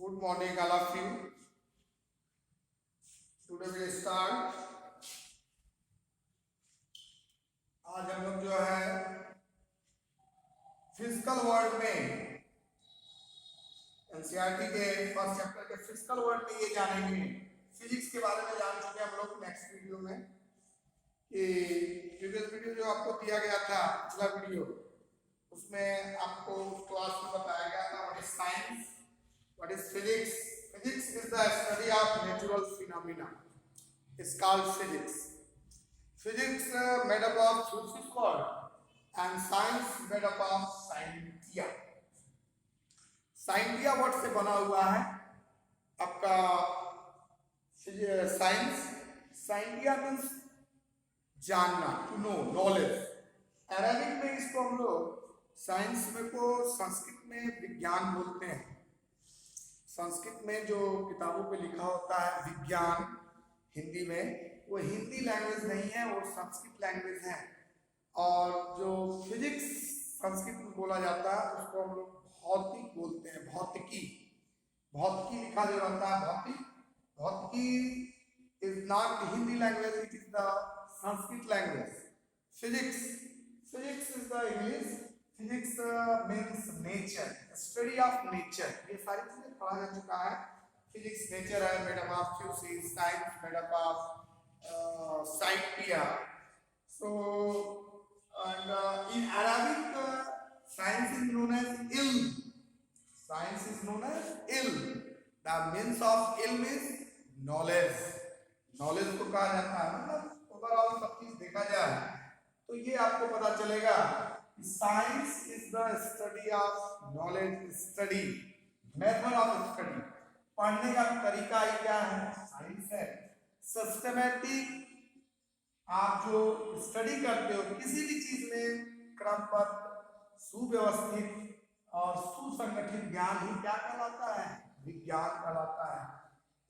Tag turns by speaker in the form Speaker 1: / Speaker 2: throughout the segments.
Speaker 1: Good morning, all of you. Today we start. आज हम लोग जो है फिजिकल वर्ल्ड में एनसीईआरटी के फर्स्ट चैप्टर के फिजिकल वर्ल्ड में ये जानेंगे। फिजिक्स के बारे में जान चुके हम लोग नेक्स्ट वीडियो में कि प्रीवियस वीडियो जो आपको दिया गया था पिछला वीडियो, उसमें आपको क्लास में बताया गया था what is science, what is physics. Physics is the study of natural phenomena. It's called physics. Physics made up of physics word and science made up of scientia. Scientia word से बना हुआ है आपका science. Scientia means जानना, to know, knowledge. Arabic में इसको हम लोग साइंस में को संस्कृत में विज्ञान बोलते हैं. संस्कृत में जो किताबों पे लिखा होता है विज्ञान हिंदी में, वो हिंदी लैंग्वेज नहीं है, वो संस्कृत लैंग्वेज है. और जो फिजिक्स संस्कृत में बोला जाता है उसको हम लोग भौतिक बोलते हैं. भौतिकी, भौतिकी लिखा जो रहता है भौतिक, भौतिकी is not Hindi language, it is the Sanskrit language. Physics, physics is the English. Physics means nature, study of nature. ये सारी चीजें पढ़ा जा चुका है. फिजिक्स नेचर है, made up of physis. Science made up of scientia. So and in Arabic science is known as इल्म. Science is known as इल्म. द मीन्स ऑफ इल्म इज नॉलेज. नॉलेज को कहा जाता है, मतलब ओवरऑल सब चीज देखा जाए तो ये आपको पता चलेगा. Science is the study of knowledge. Study, method of study, पढ़ने का तरीका ही क्या है, साइंस है. सिस्टमैटिक, आप जो स्टडी करते हो किसी भी चीज में क्रमबद्ध, सुव्यवस्थित और सुसंगठित ज्ञान ही क्या कहलाता है, विज्ञान कहलाता है.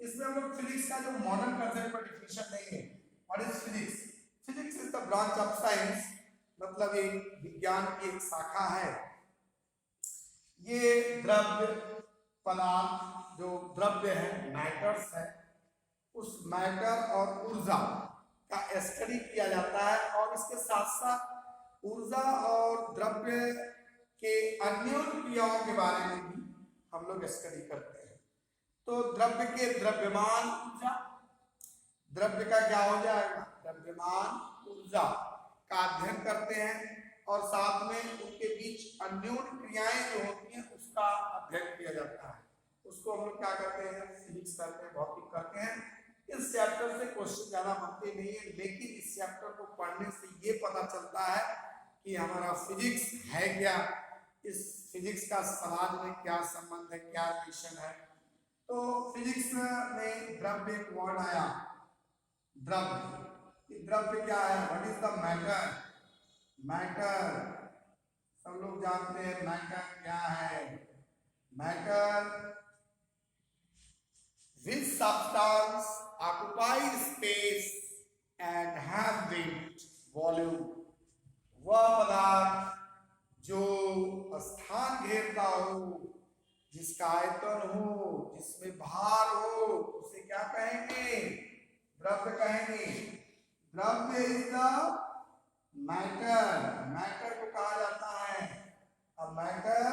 Speaker 1: इसमें हम लोग फिजिक्स का जो मॉडर्न कंसेप्ट पर डिफिनेशन देंगे. What is physics? Physics is the branch of science, मतलब एक विज्ञान की एक शाखा है. ये द्रव्य पदार्थ, जो द्रव्य है, मैटर्स है, उस मैटर और ऊर्जा का स्टडी किया जाता है. और इसके साथ साथ ऊर्जा और द्रव्य के अन्य क्रियाओं के बारे में भी हम लोग स्टडी करते हैं. तो द्रव्य के द्रव्यमान ऊर्जा, द्रव्य का क्या हो जाएगा, द्रव्यमान ऊर्जा का अध्ययन करते हैं. और साथ में उनके बीच अन्योन्य क्रियाएं जो होती हैं उसका अध्ययन किया जाता है. उसको हम लोग क्या करते हैं, फिजिक्स करते हैं, भौतिक करते हैं. इस चैप्टर से क्वेश्चन ज्यादा बनते नहीं है, लेकिन इस चैप्टर को पढ़ने से ये पता चलता है कि हमारा फिजिक्स है क्या, इस फिजिक्स का समाज में क्या संबंध है, क्या रिलेशन है. तो फिजिक्स में द्रव्य एक वर्ड आया, द्रव्य. द्रव्य क्या है, what is the matter. Matter सब लोग जानते हैं मैटर क्या है. Matter which substance occupy space and have weight, volume. वह पदार्थ जो स्थान घेरता हो, जिसका आयतन हो, जिसमें भार हो, उसे क्या कहेंगे, द्रव्य कहेंगे. द्रव्य इज द मैटर. मैटर को कहा जाता है. अब मैटर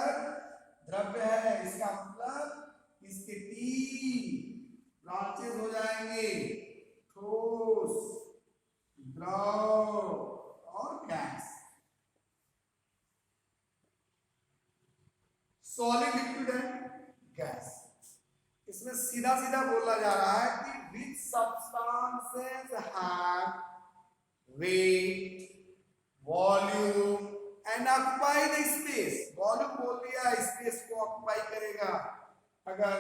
Speaker 1: द्रव्य है, इसका मतलब इसके तीन ब्रांचेस हो जाएंगे, ठोस, द्रव और gas. Solid, liquid and gas. इसमें सीधा सीधा बोला जा रहा है कि which substances have weight, volume and occupy the space. Volume बोल दिया, स्पेस को ऑक्युपाई करेगा. अगर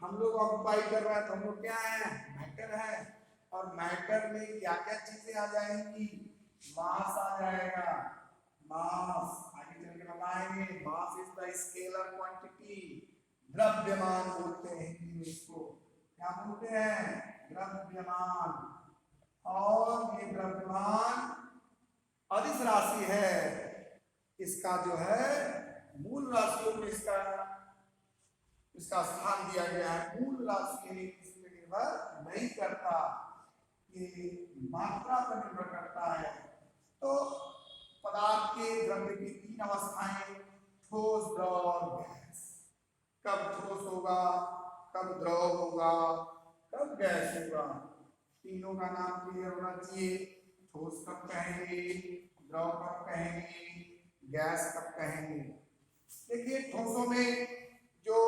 Speaker 1: हम लोग ऑक्युपाई कर रहे हैं तो हम लोग क्या है, मैटर है. और मैटर में क्या क्या चीजें आ जाएंगी, मास आ जाएगा. मास आगे चल के बताएंगे. Mass is the scalar quantity. द्रव्यमान बोलते हैं हिंदी में इसको. क्या बोलते हैं, द्रव्यमान. और ये द्रव्यमान अदिश राशि है. इसका जो है मूल राशियों में इसका इसका स्थान दिया गया है। मूल राशि इस पे निर्भर नहीं करता, ये मात्रा पर निर्भर करता है। तो पदार्थ के द्रव्य की तीन अवस्थाएं, ठोस, द्रव और गैस। कब ठोस होगा, कब द्रव होगा, कब गैस होगा, तीनों का नाम क्लियर होना चाहिए। ठोस कब कहेंगे, द्रव कब कहेंगे, गैस कब कहेंगे। देखिए ठोसों में जो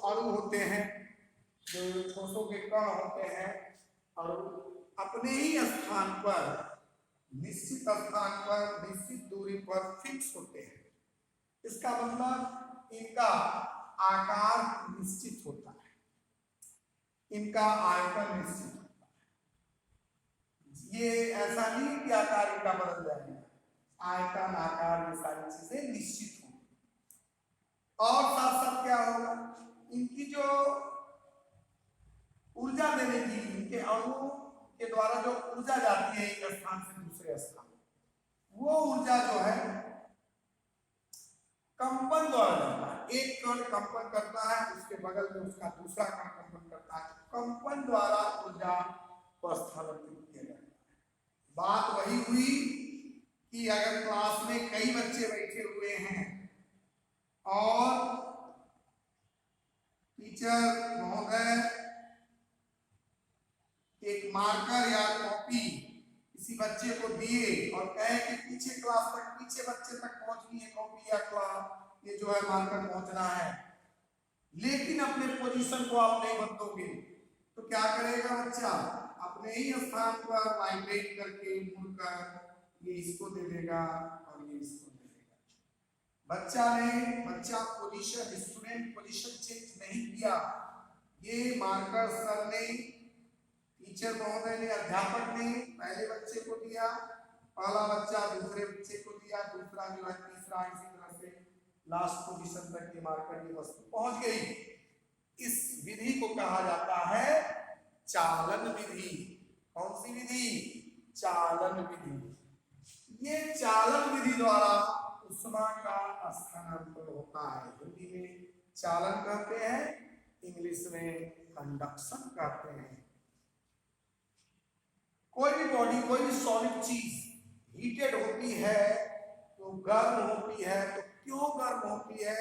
Speaker 1: अणु होते हैं, जो ठोसों के कण होते हैं, अणु अपने ही स्थान पर, निश्चित स्थान पर, निश्चित दूरी पर फिक्स होते हैं। इसका मतलब इनका आकार निश्चित होता है, इनका आयतन निश्चित होता है। ये ऐसा नहीं कि आकार इनका बदल जाएगा, आयतन, आकार, ये सारी चीजें निश्चित होंगी। और साथ साथ क्या होगा, इनकी जो ऊर्जा देने की, इनके अणुओं के द्वारा जो ऊर्जा जाती है एक स्थान से दूसरे स्थान, वो ऊर्जा जो है कंपन द्वारा जाता है। एक कण कंपन करता है, उसके बगल में उसका दूसरा कण कंपन करता है, कंपन द्वारा ऊर्जा को स्थानांतरित किया जाता है। बात वही हुई कि अगर क्लास में कई बच्चे बैठे हुए हैं और टीचर महोदय एक मार्कर या कॉपी किसी बच्चे को दिए और कहे कि पीछे क्लास तक, पीछे बच्चे तक पहुंचनी है कॉपी या क्लास, ये जो है मार्कर पहुंचना है, लेकिन अपने पोजीशन को आप नहीं बदलोगे तो क्या करेगा बच्चा, अपने ही स्थान पर वाइब्रेट करके मुड़कर ये इसको दे देगा और ये इसको दे देगा। बच्चा पोजीशन, स्टूडेंट पोजीशन चेंज नहीं किया। ये मार्कर सर ने, टीचर महोदय ने, अध्यापक ने पहले बच्चे को दिया, पहला बच्चा दूसरे बच्चे को दिया, दूसरा जो है तीसरा, इसी तरह से लास्ट पोजीशन तक ये मार्कर, ये वस्तु पहुंच गई। इस विधि को कहा जाता है चालन विधि। कौन सी विधि? चालन विधि। ये चालन विधि द्वारा उष्मा का स्थानांतरण होता है। हिंदी में चालन कहते हैं, इंग्लिश में कंडक्शन कहते हैं। कोई भी बॉडी, कोई भी सॉलिड चीज हीटेड होती है तो गर्म होती है, तो क्यों गर्म होती है,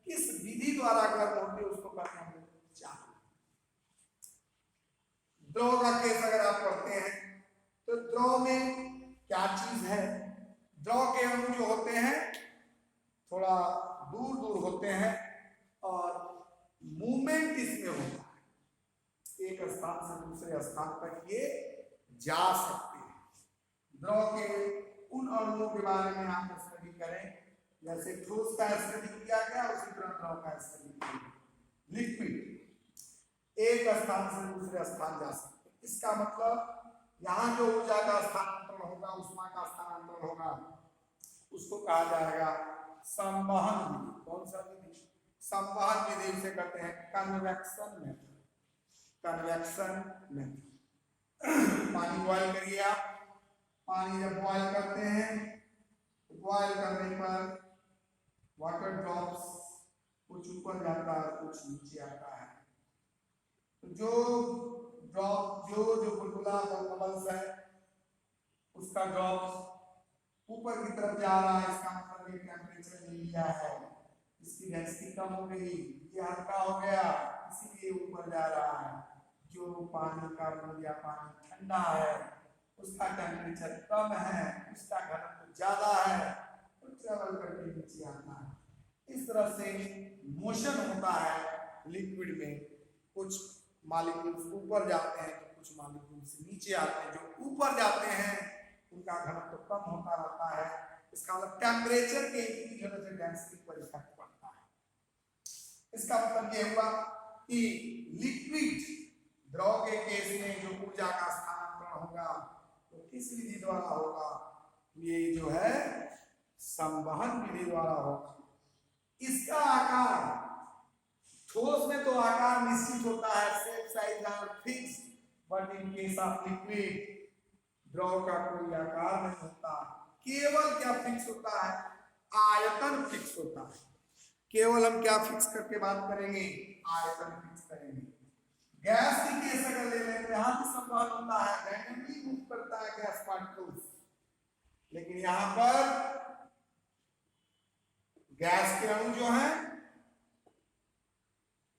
Speaker 1: किस विधि द्वारा गर्म होती है, उसको कहते हैं चालन। द्रव का केस अगर आप पढ़ते हैं तो द्रव में क्या चीज है, द्रव के अणु जो होते हैं थोड़ा दूर दूर होते हैं और मूवमेंट इसमें होता है, एक स्थान से दूसरे स्थान तक ये जा सकते हैं। द्रव के उन अणुओं के बारे में आप स्टडी करें, जैसे ठोस का स्टडी किया गया, उसी तरह द्रव का स्टडी किया गया। लिक्विड एक स्थान से दूसरे स्थान जा सकते हैं। इसका मतलब यहाँ जो ऊर्जा का स्थानांतरण होगा, उष्मा का स्थानांतरण होगा, उसको कहा जाएगा संवहन विधि। कौन सा विधि? संवहन विधि से कहते हैं कन्वेक्शन मेथड। Convection method. पानी बॉयल करिए आप, पानी जब बॉयल करते हैं तो बॉयल करने पर वाटर ड्रॉप्स कुछ ऊपर जाता है, कुछ नीचे आता है। तो जो ड्रॉप, जो बुलबुला बबल्स है, उसका ड्रॉप ऊपर की तरफ जा रहा है, इसका मतलब ये टेम्परेचर ले लिया है, इसकी डेंसिटी कम हो गई, ये हल्का हो गया, इसीलिए ऊपर जा रहा है। जो पानी का बूंद या पानी ठंडा है, उसका टेम्परेचर कम है, उसका घनत्व ज्यादा है, तो ट्रेवल करके नीचे आता है। इस तरह से मोशन होता है लिक्विड में। कुछ मॉलिक्यूल्स ऊपर जाते हैं तो कुछ मॉलिक्यूल्स नीचे आते हैं। जो ऊपर जाते हैं उनका घनत्व कम होता रहता है। इसका मतलब टेम्परेचर के इंक्रीज होने से डेंसिटी पर इफेक्ट पड़ता है। इसका मतलब ये हुआ कि लिक्विड द्रव के केस में जो ऊर्जा का स्थानांतरण होगा तो किस विधि द्वारा होगा? ये जो है संवहन विधि द्वारा होगा। इसका आकार, ठोस में तो आकार निश्चित होता है, shape size are fix, but in case of liquid द्रव का कोई आकार नहीं होता। केवल क्या फिक्स होता है? आयतन फिक्स होता है। केवल हम क्या फिक्स करके बात करेंगे, आयतन फिक्स करेंगे। गैस की केस अगर ले लें तो यहाँ भी संवहन होता है, रैंडमली मूव करता है गैस पार्टिकल्स, लेकिन यहाँ पर गैस के अणु जो हैं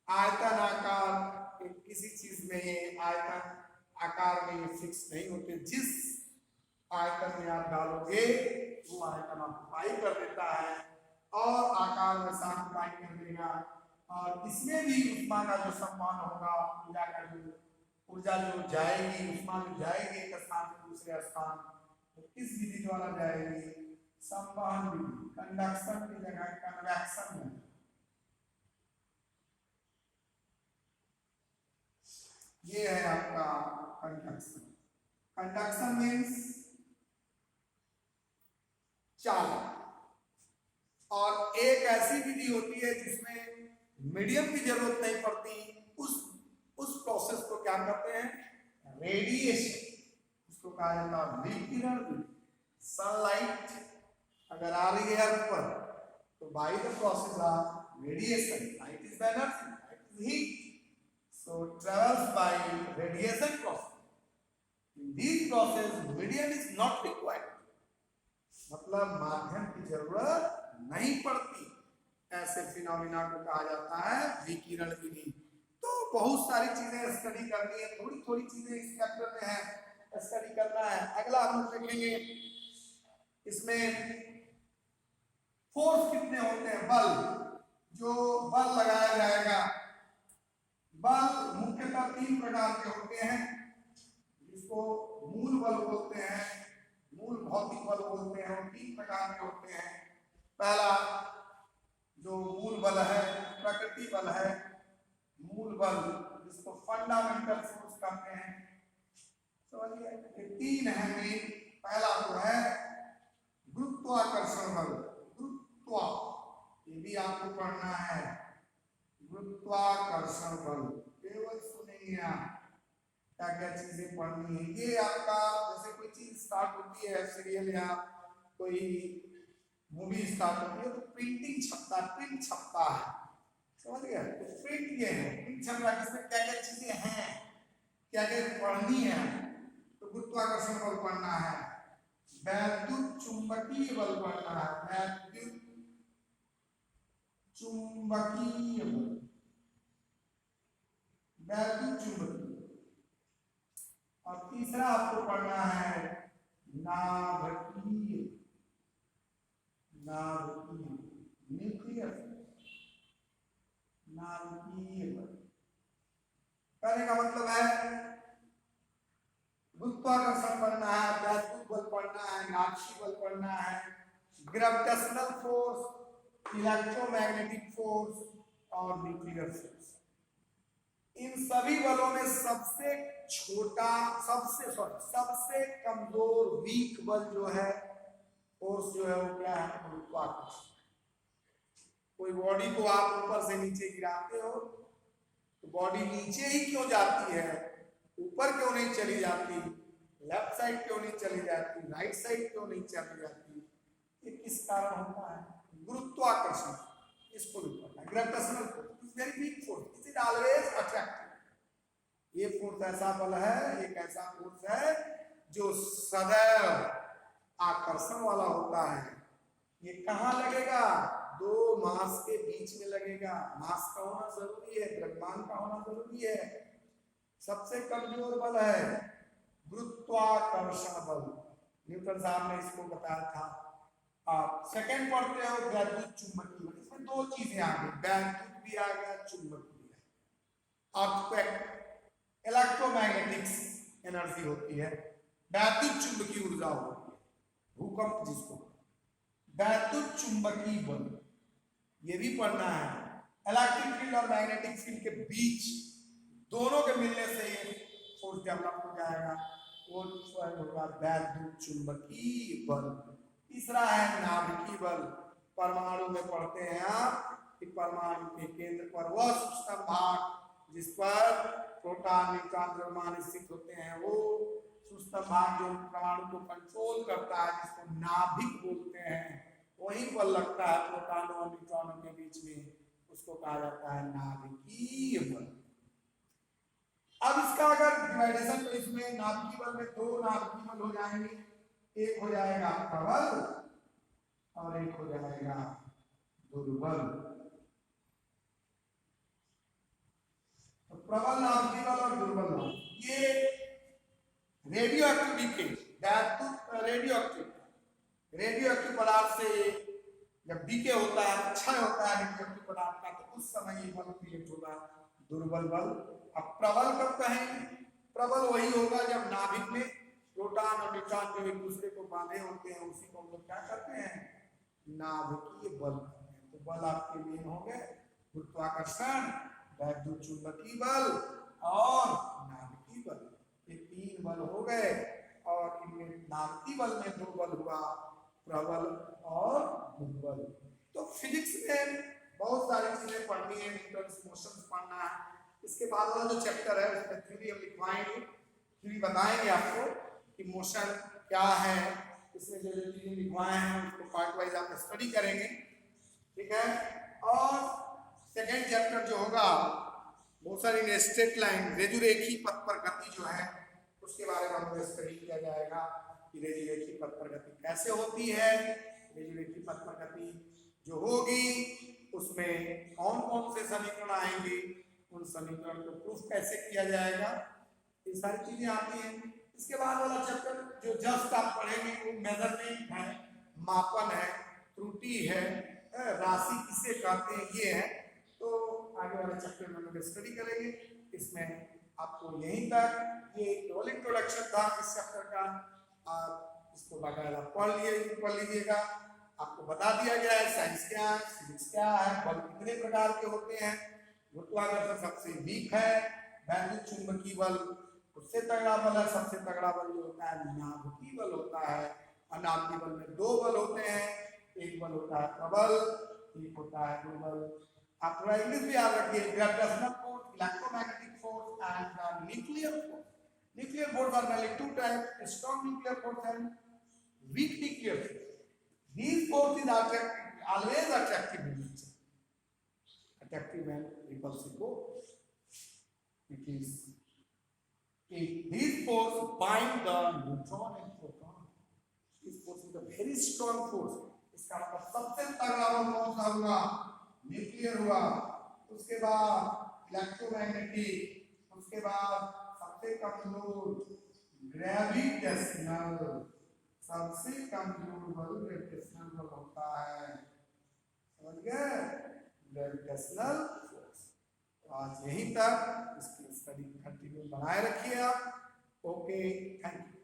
Speaker 1: आयतन आकार किसी चीज में आयतन आकार में ये फिक्स नहीं होते। जिस आयतन में आप डालोगे वो आयतन ऑक्युपाई कर देता है और आकार वैसा ऑक्युपाई कर देगा, और इसमें भी ऊष्मा का जो संवहन होगा, ऊर्जा जो जाएगी, ऊष्मा जो जाएगी एक स्थान से दूसरे स्थान, तो किस विधि द्वारा जाएगी, संवहन विधि, कंडक्शन की जगह कन्वेक्शन में। ये है आपका कंडक्शन। कंडक्शन मीन्स चालक, और एक ऐसी विधि होती है जिसमें मीडियम की जरूरत नहीं पड़ती, उस प्रोसेस को क्या कहते हैं, रेडिएशन, उसको कहा जाता है विकिरण विधि। सनलाइट अगर आ रही है अर्थ पर तो by the process of radiation, light is the energy, light is heat, so travels by radiation process. In this process medium is not required, मतलब माध्यम की जरूरत नहीं पड़ती। ऐसे फिनोमिना को कहा जाता है विकिरण विधि। तो बहुत सारी चीजें स्टडी करनी है, थोड़ी थोड़ी चीजें इस चैप्टर में है, स्टडी करना है। अगला हम देखेंगे इसमें फोर्स कितने होते हैं, बल, जो बल लगाया जाएगा, बल मुख्यतः 3 प्रकार के होते हैं, जिसको मूल बल बोलते हैं, मूल भौतिक बल बोलते हैं, और 3 प्रकार के होते हैं। पहला जो मूल बल है प्रकृति बल है, मूल बल जिसको फंडामेंटल फोर्स कहते हैं, समझिए। ये 3 है मेन। पहला तो है गुरुत्वाकर्षण बल, गुरुत्वा, ये भी आपको पढ़ना है, गुरुत्वाकर्षण बल। केवल सुनेंगे आप, क्या क्या चीजें पढ़नी है। ये आपका जैसे कोई चीज स्टार्ट होती है, सीरियल या कोई मूवी स्टार्ट होती है तो प्रिंटिंग छपता है, प्रिंट छपता है, समझ गए। तो प्रिंट ये है, प्रिंट छप रहा है, इसमें क्या क्या चीजें हैं, क्या क्या पढ़नी है। तो गुरुत्वाकर्षण बल पढ़ना है, वैद्युत चुंबकीय बल पढ़ना है, वैद्युत चुंबकीय बल, वैद्युत चुंबकीय। और तीसरा आपको पढ़ना है नाभिकीय, नाभिकीय, न्यूक्लियर, नाभिकीय बल। कहने का मतलब है गुरुत्वाकर्षण पढ़ना है, वैद्युत बल पढ़ना है, नाभिकीय बल पढ़ना है, ग्रेविटेशनल फोर्स, इलेक्ट्रोमैग्नेटिक फोर्स और न्यूक्लियर फोर्स। इन सभी बलों में सबसे छोटा, सबसे कमजोर, वीक बल जो है, फोर्स जो है, वो क्या है, गुरुत्वाकर्षण। कोई बॉडी को आप ऊपर से नीचे गिराते हो तो बॉडी नीचे ही क्यों जाती है, ऊपर क्यों नहीं चली जाती, लेफ्ट साइड क्यों नहीं चली जाती, राइट साइड क्यों नहीं चली जाती, ये किस कारण होता है, गुरुत्वाकर्षण। इसको भी पढ़ना है। Gravitational force is very weak force, it is always attractive. ये फोर्स ऐसा बल है, एक ऐसा फोर्स है जो सदैव आकर्षण वाला होता है। ये कहाँ लगेगा, 2 मास के बीच में लगेगा। मास का होना जरूरी है, द्रव्यमान का होना जरूरी है। सबसे कमजोर बल है गुरुत्वाकर्षण बल। न्यूटन साहब ने इसको बताया था। आप सेकंड पढ़ते हो वैद्युत चुंबकीय बल, इसमें 2 चीजें आ गई, वैद्युत भी आ गया, चुंबकीय भी आ गया। अर्थक्वेक, इलेक्ट्रोमैग्नेटिक्स एनर्जी होती है, वैद्युत चुंबकीय ऊर्जा होती है, भूकंप जिसको, वैद्युत चुंबकीय बल ये भी पढ़ना है। इलेक्ट्रिक फील्ड और मैग्नेटिक फील्ड के बीच दोनों के मिलने से ये फोर्स डेवलप हो जाएगा, वो होगा वैद्युत चुंबकीय बल। तीसरा है नाभिकीय बल। परमाणु में पढ़ते हैं आप कि परमाणु के केंद्र पर वह सूक्ष्म भाग जिस पर प्रोटॉन, न्यूट्रॉन, द्रव्यमान स्थित होते हैं, वो सूक्ष्म भाग जो परमाणु को कंट्रोल करता है, जिसको नाभिक बोलते हैं, वही बल लगता है प्रोटॉनों और न्यूट्रॉनों के बीच में, उसको कहा जाता है नाभिकीय बल। अब इसका अगर डिवाइडेशन तो इसमें नाभिकीय बल में दो नाभिकीय बल हो जाएंगे, एक हो जाएगा प्रबल और एक हो जाएगा दुर्बल। तो प्रबल नाभिकीय बल और दुर्बल बल, ये रेडियो एक्टिविटी रेडियो एक्टिव पदार्थ से जब डीके होता है, क्षय होता है रेडियो एक्टिव पदार्थ का, तो उस समय ये बल क्रिएट होगा दुर्बल बल। अब प्रबल कब कहेंगे? प्रबल वही होगा जब नाभिक में प्रोटॉन और न्यूट्रॉन जो एक दूसरे को बांधे होते हैं, उसी को हम लोग क्या करते हैं? नाभिकीय बल करते हैं। तो बल आपके मेन हो गए गुरुत्वाकर्षण, वैद्युत चुंबकीय बल और नाभिकीय बल, ये तीन बल हो गए। और इनमें नाभिकीय बल में दो बल हुआ, प्रबल और दुर्बल। तो फिजिक्स में बहुत सारी चीजें पढ़नी है, न्यूटन्स मोशंस पढ़ना है। इसके बाद वाला जो चैप्टर है उसमें थ्योरी हम लिखवाएंगे, थ्योरी बताएंगे आपको कि मोशन क्या है, इसमें जो जो चीजें लिखवाए हैं उसको पार्ट वाइज आप स्टडी करेंगे, ठीक है। और सेकेंड चैप्टर जो होगा मोशन इन स्ट्रेट लाइन, रेजुरेखी पथ पर गति जो है उसके बारे में हमको स्टडी किया जाएगा कि रेजुरेखी पथ पर गति कैसे होती है। रेजुरेखी पथ पर गति जो होगी उसमें कौन कौन से समीकरण आएंगे, उन समीकरण को प्रूफ कैसे किया जाएगा, ये सारी चीजें आती हैं। इसके बाद वाला चैप्टर जो जस्ट आप पढ़ेंगे वो मेजरमेंट है, मापन है, त्रुटि है, राशि किसे कहते हैं, ये है। तो आगे वाले चैप्टर में हम लोग स्टडी करेंगे। इसमें आपको यहीं तक, ये केवल इंट्रोडक्शन था इस चैप्टर का, आप इसको बाकायदा पढ़ लीजिएगा। आपको बता दिया गया है साइंस क्या है, फिजिक्स क्या है, बल कितने प्रकार के होते हैं। गुरुत्वाकर्षण सबसे वीक है, वैद्युत चुंबकीय बल उससे तगड़ा बल है, सबसे तगड़ा बल जो होता है नाभिकीय बल होता है। और नाभिकीय बल में दो बल होते हैं, एक बल होता है प्रबल, एक होता है दुर्बल। आप थोड़ा इंग्लिश भी याद रखिए, gravitational force, electromagnetic force and the nuclear force. Nuclear force are mainly two types: strong nuclear force and weak nuclear force. These forces are always attractive in nature. Attractive and repulsive force. It is these forces bind the neutron and proton. This force is a very strong force. इसका मतलब सबसे तगड़ा बल कौन सा हुआ? Nuclear हुआ, उसके बाद इलेक्ट्रोमैग्नेटिक, उसके बाद सबसे कमजोर ग्रेविटेशनल, सबसे कमजोर बल ग्रेविटेशनल बल होता है, समझ गए? Gravitational force. तो आज यहीं तक इसकी स्टडी कंटिन्यू बनाए रखिए आप। Okay, thank you.